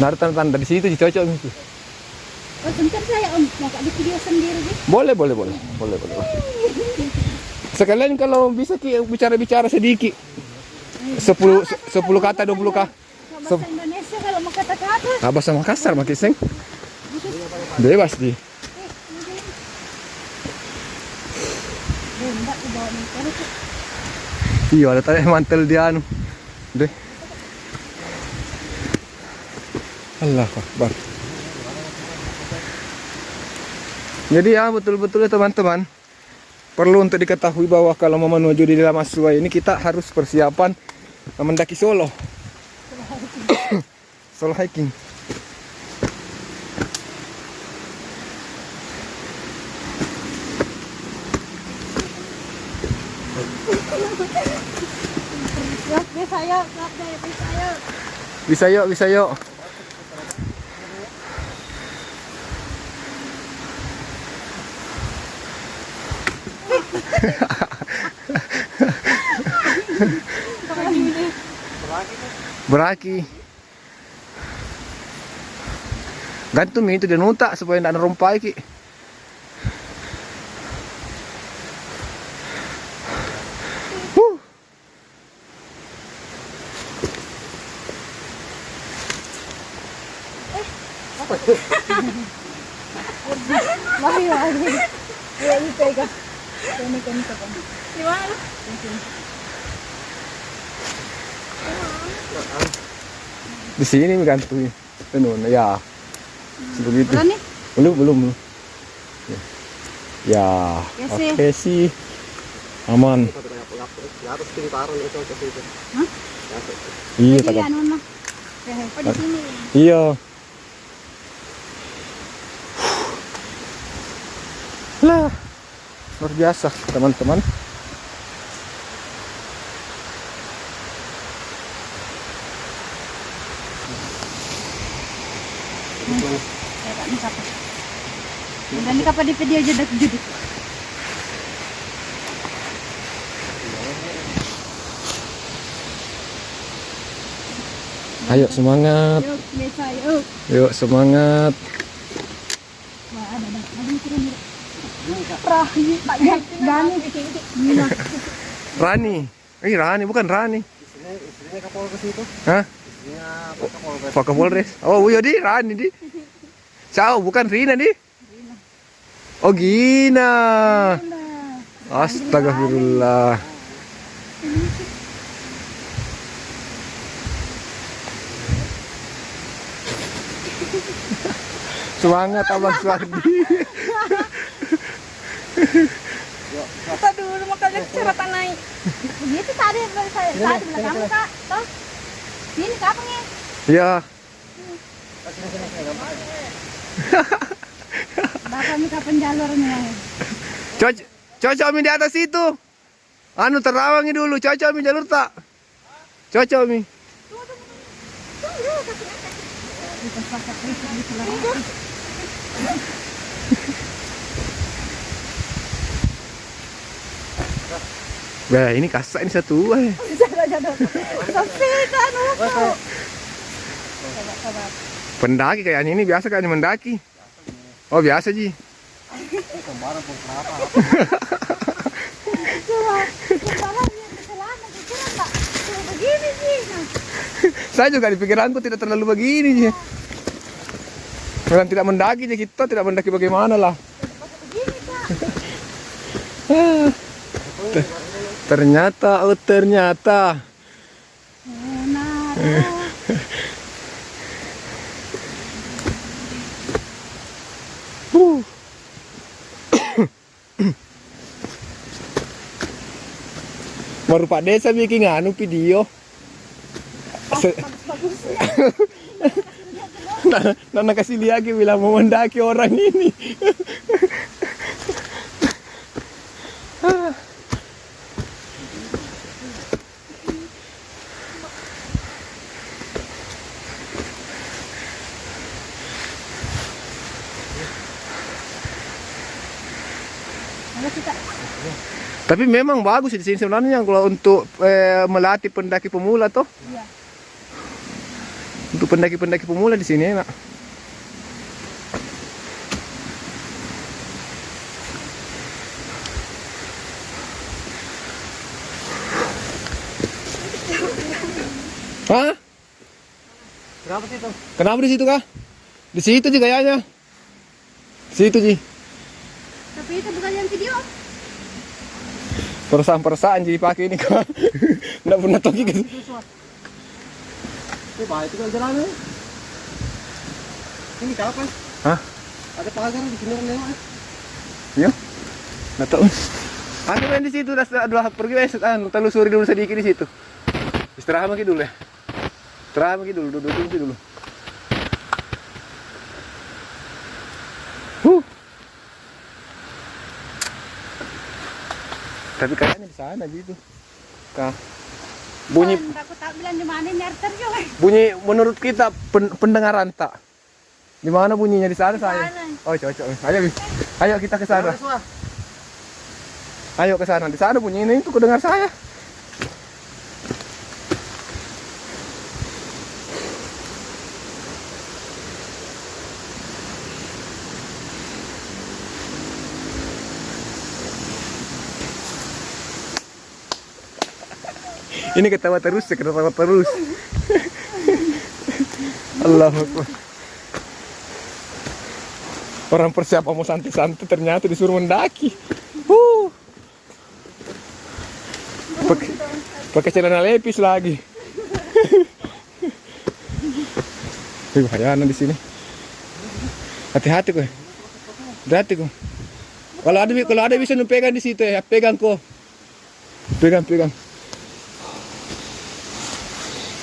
Naruh tanda-tanda di situ cocok itu. Oh, sebentar saya Om, mau di video sendiri sih. Boleh. Sekalian kalau bisa bicara-bicara sedikit. 10 kata 20 kata. Bahasa Indonesia kalau mau kata-kata. Bahasa Makassar makin seng. Bebas di. Enggak dibawa motor. Iya, ada tadi mantel dia anu. Deh. Allahu Akbar. Jadi ya betul-betul ya teman-teman, perlu untuk diketahui bahwa kalau mau menuju di dalam Asua ini kita harus persiapan mendaki Solo. Solo hiking. Bisa yuk. Beraki. Gantung itu dia nutak supaya tidak nerompai ki. Lagi. Ya ini pegang. Ini kan. Di mana? Di sini gantung. Tenun ya. Begitu. Belum. Ya. Oke sih. Aman. Iya, di sini. Iya. Lah, luar biasa teman-teman. Dan kapan di video aja judul. Ayo semangat. Yuk semangat. Rani. Rani bukan Rani. Istrinya Kapolres itu. Hah? Istrinya Pak Kapolres. Oh iya di Rani di. Ciao, bukan Rina di. Oh Gina. Astagfirullah. Semangat Abang Suwardi. Kita dulu makanya cerita naik. Begitu tadi saya bilang Kak. Toh. Sini kapan ya? Iya. Bapak ini kapan jalurnya? Cocok Mi di atas itu. Anu terawangi dulu, cocok Mi jalur tak? Cocok Mi. Bah, ini kasak ini satu. Pendaki kayaknya ini biasa kayaknya mendaki. Oh biasa Ji. Saya juga di pikiranku tidak terlalu begini Ji. Memang tidak mendaki Ji, kita tidak mendaki bagaimana lah. Ternyata. Baru Pak Desa bikin anu video. Nana kasih lihat bilang mau mendaki orang ini. Tapi memang bagus di sini sebenarnya kalau untuk melatih pendaki pemula toh. Iya. Untuk pendaki-pendaki pemula di sini enak. Hah? Berapa sih itu? Kenapa di situ kah? Di situ sih kayaknya. Di situ sih. Tapi itu bukan yang video. Perasaan-perasaan jadi pakai ini kah? Nggak pernah tahu gitu. Ini bahaya itu kan jalannya. Ini kapan? Hah? Ada pagar di sini kan lewat. Ya? Nggak tahu. Anu main di situ udah pergi telusuri dulu sedikit di situ. Istirahat lagi dulu ya. Istirahat lagi dulu, duduk dulu. Tapi kayaknya di sana gitu. Kah? Bunyi Aku tak bilang di mana ini arter juga. bunyi menurut kita pendengaran tak. Di mana bunyinya di sana saya? sana. Oh, cocok. Ayo, Bi. Ayo kita ke sana. Ayo ke sana. Di sana bunyi ini tuh kedengar saya. Ini ketawa terus ya, ketawa terus. Allahu Akbar. Orang persiapan mau santai-santai ternyata disuruh mendaki. Pakai celana lepis lagi. Bahaya di sini. Hati-hati kok. Hati-hati kok. Kalau ada bisa pegang di situ ya, pegang kok. Pegang.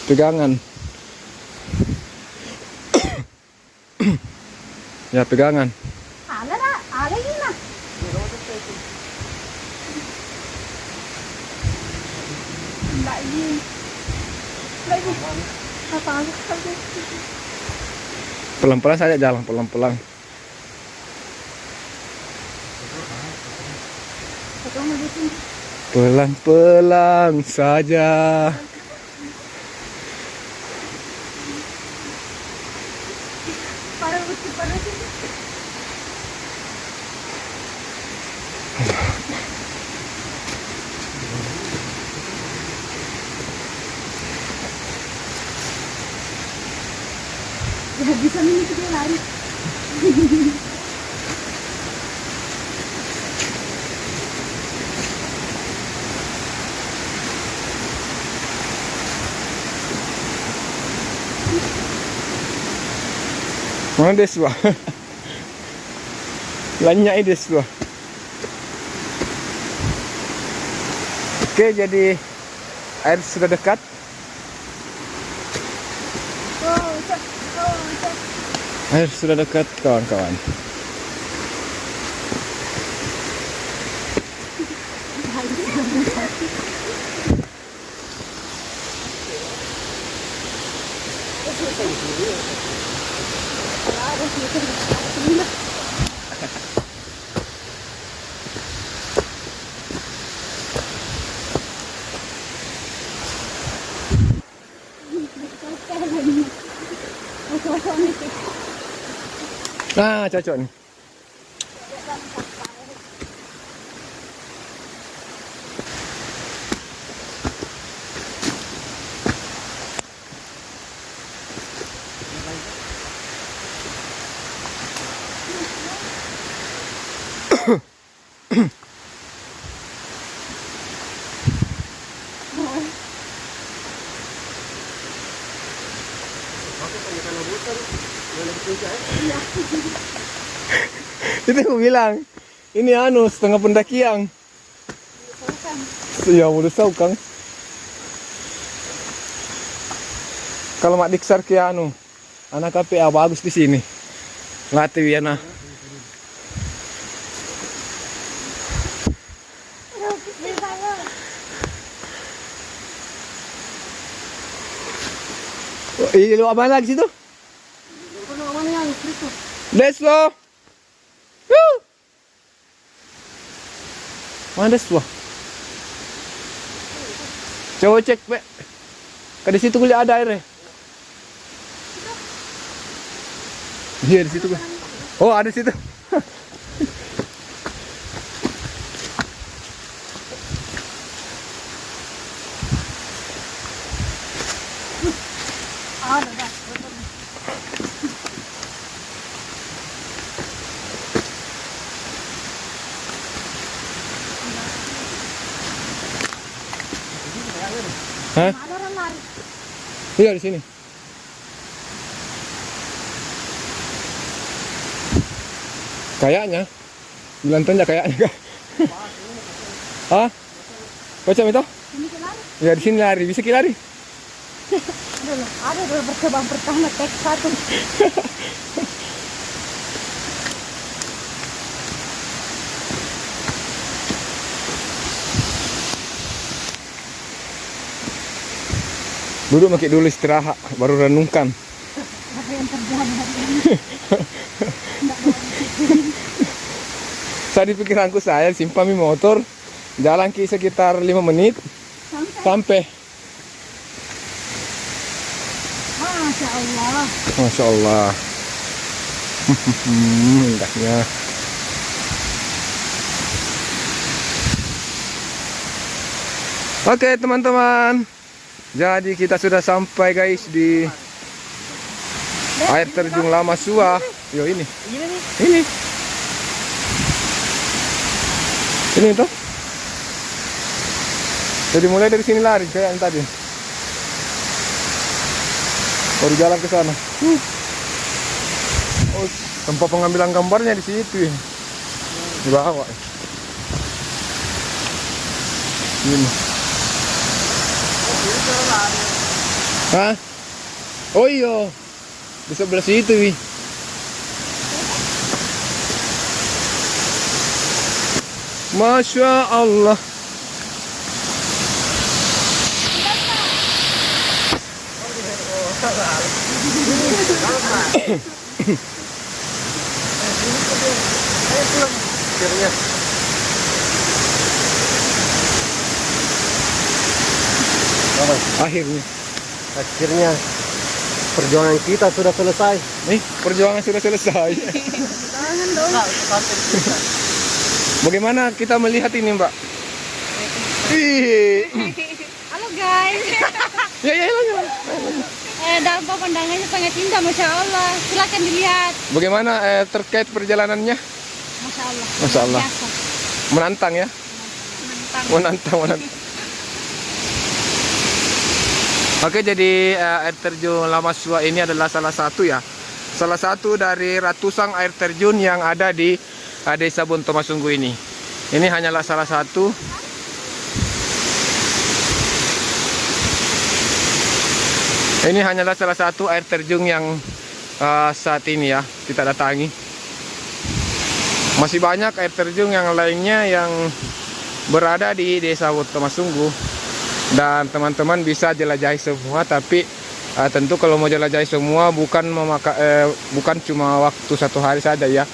Pegangan. Ya, pegangan. Ada ini nah. Mbak ini. Apa? Pelan-pelan saja jalan, pelan-pelan. Pelan-pelan saja. Parah sih. Ya bisa ini dia lari. Mana Deswa? Lanyai Deswa. Oke, jadi air sudah dekat. Air sudah dekat, kawan-kawan. Nah, cocok nih. Itu aku bilang, ini anu setengah pendakian. Ya udah tahu Kang. Kalau mak diksar ke anu, anak KPA bagus di sini. Latih ya nah. Oh, iya, lu apa lagi situ? Deswa. Mana Deswa? Coba cek, Be. Ke di situ kuliah ada airnya. Iya di situ gua. Oh ada di situ. Ada dah. Hah? Ada orang lari. Iya di sini. Kayaknya. Bilang tanya kayaknya kah? Hah? Macam itu? Ini ke lari. Ya di sini lari, bisa lari. Ada dulu berkembang pertama tek satu. Duduk makin dulu istirahat, baru renungkan. Apa yang terjadi hari ini? Saya di pikiranku saya simpami motor, jalan ki sekitar 5 menit sampai. Masya Allah. Masya Allah. Indahnya. Oke teman-teman, jadi kita sudah sampai guys di air terjun Lama Sua. Yo ini. Ini. Ini tuh. Jadi mulai dari sini lari kayak yang tadi. Baru jalan ke sana. Oh, tempat pengambilan gambarnya di situ. Di bawah. Ini. Hah? Oh iya. Di sebelah situ, Wi. Masya Allah. Akhirnya. Akhirnya perjuangan kita sudah selesai. Nih, perjuangan sudah selesai. Jangan dong. Bagaimana kita melihat ini, Mbak? Ih. Halo guys. Ya, ya, ya. Dalam pemandangannya sangat indah, Masya Allah. Silakan dilihat. Bagaimana terkait perjalanannya? Masya Allah. Masya Allah. Biasa. Menantang ya? Menantang. Menantang. Oke, jadi air terjun Lama Sua ini adalah salah satu ya. Salah satu dari ratusan air terjun yang ada di Desa Bontomasunggu ini. Ini hanyalah salah satu. Ini hanyalah salah satu air terjun yang saat ini ya kita datangi. Masih banyak air terjun yang lainnya yang berada di Desa Bontomasunggu. Dan teman-teman bisa jelajahi semua, tapi tentu kalau mau jelajahi semua bukan cuma waktu 1 hari saja ya.